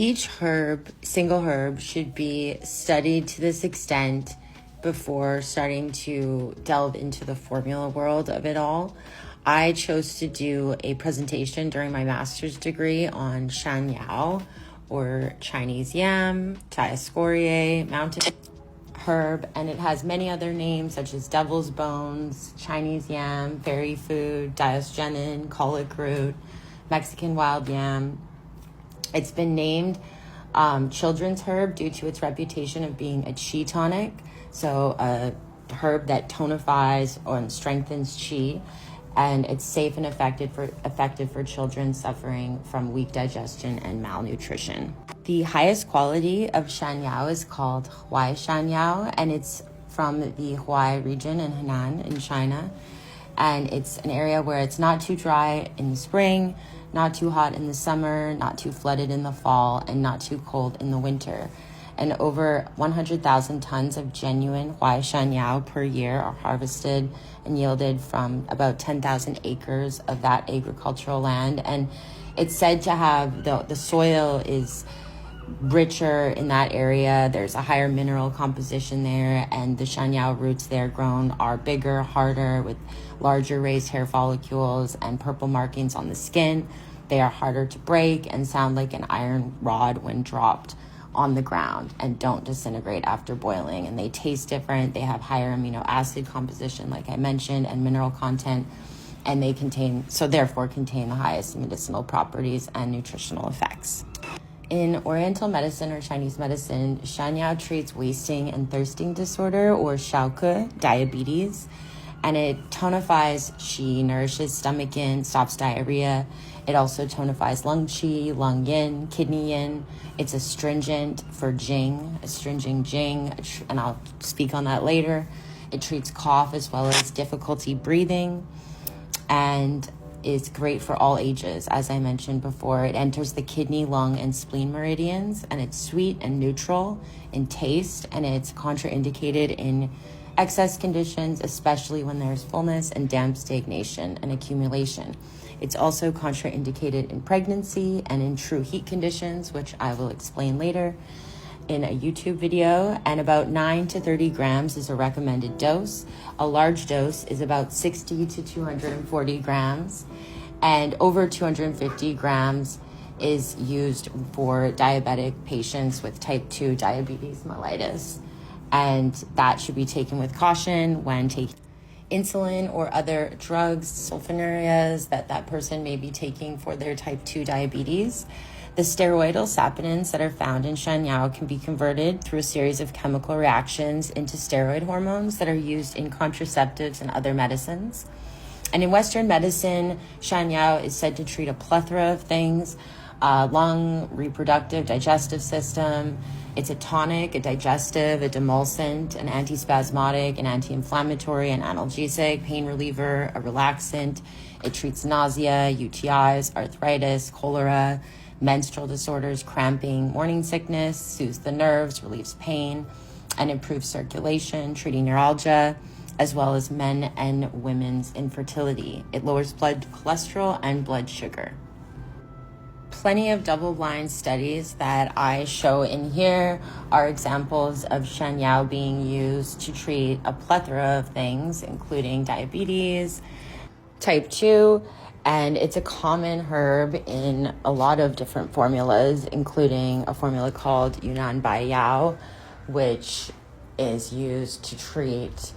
Each single herb should be studied to this extent before starting to delve into the formula world of it all. I chose to do a presentation during my master's degree on Shanyao, or Chinese yam, dioscorea, mountain herb, and it has many other names such as devil's bones, Chinese yam, fairy food, diosgenin, colic root, Mexican wild yam. It's been named children's herb due to its reputation of being a qi tonic, so a herb that tonifies or strengthens qi, and it's safe and effective for children suffering from weak digestion and malnutrition. The highest quality of Shanyao is called Huai Shanyao, and it's from the Huai region in Henan in China. And it's an area where it's not too dry in the spring, not too hot in the summer, not too flooded in the fall, and not too cold in the winter. And over 100,000 tons of genuine Huai Shanyao per year are harvested and yielded from about 10,000 acres of that agricultural land. And it's said to have, the soil is richer in that area. There's a higher mineral composition there, and the Shanyao roots there grown are bigger, harder, with larger raised hair follicles and purple markings on the skin. They are harder to break and sound like an iron rod when dropped on the ground, and don't disintegrate after boiling. And they taste different. They have higher amino acid composition, like I mentioned, and mineral content, and they therefore contain the highest medicinal properties and nutritional effects. In Oriental medicine or Chinese medicine, Shanyao treats wasting and thirsting disorder, or shaoke, diabetes, and it tonifies qi, nourishes stomach yin, stops diarrhea. It also tonifies lung qi, lung yin, kidney yin. It's astringent for jing, astringent jing, and I'll speak on that later. It treats cough as well as difficulty breathing, and is great for all ages. As I mentioned before, it enters the kidney, lung, and spleen meridians, and it's sweet and neutral in taste, and it's contraindicated in excess conditions, especially when there's fullness and damp stagnation and accumulation. It's also contraindicated in pregnancy and in true heat conditions, which I will explain later in a YouTube video. And about 9 to 30 grams is a recommended dose. A large dose is about 60 to 240 grams, and over 250 grams is used for diabetic patients with type 2 diabetes mellitus, and that should be taken with caution when taking insulin or other drugs, sulfonylureas that person may be taking for their type 2 diabetes. The steroidal saponins that are found in Shanyao can be converted through a series of chemical reactions into steroid hormones that are used in contraceptives and other medicines. And in Western medicine, Shanyao is said to treat a plethora of things: lung, reproductive, digestive system. It's a tonic, a digestive, a demulcent, an antispasmodic, an anti-inflammatory, an analgesic, pain reliever, a relaxant. It treats nausea, UTIs, arthritis, cholera, menstrual disorders, cramping, morning sickness, soothes the nerves, relieves pain, and improves circulation, treating neuralgia, as well as men and women's infertility. It lowers blood cholesterol and blood sugar. Plenty of double-blind studies that I show in here are examples of Shanyao being used to treat a plethora of things, including diabetes, type 2, and it's a common herb in a lot of different formulas, including a formula called Yunnan Bai Yao, which is used to treat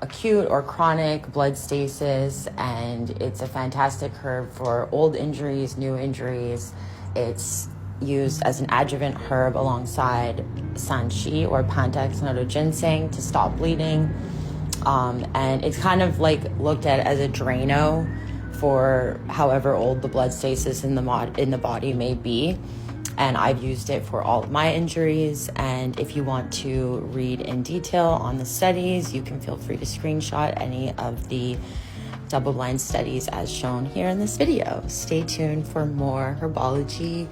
acute or chronic blood stasis, and it's a fantastic herb for old injuries, new injuries. It's used as an adjuvant herb alongside sanqi or Pantex nodo ginseng to stop bleeding, and it's kind of like looked at as a Drano for however old the blood stasis in the body may be. And I've used it for all of my injuries. And if you want to read in detail on the studies, you can feel free to screenshot any of the double-blind studies as shown here in this video. Stay tuned for more herbology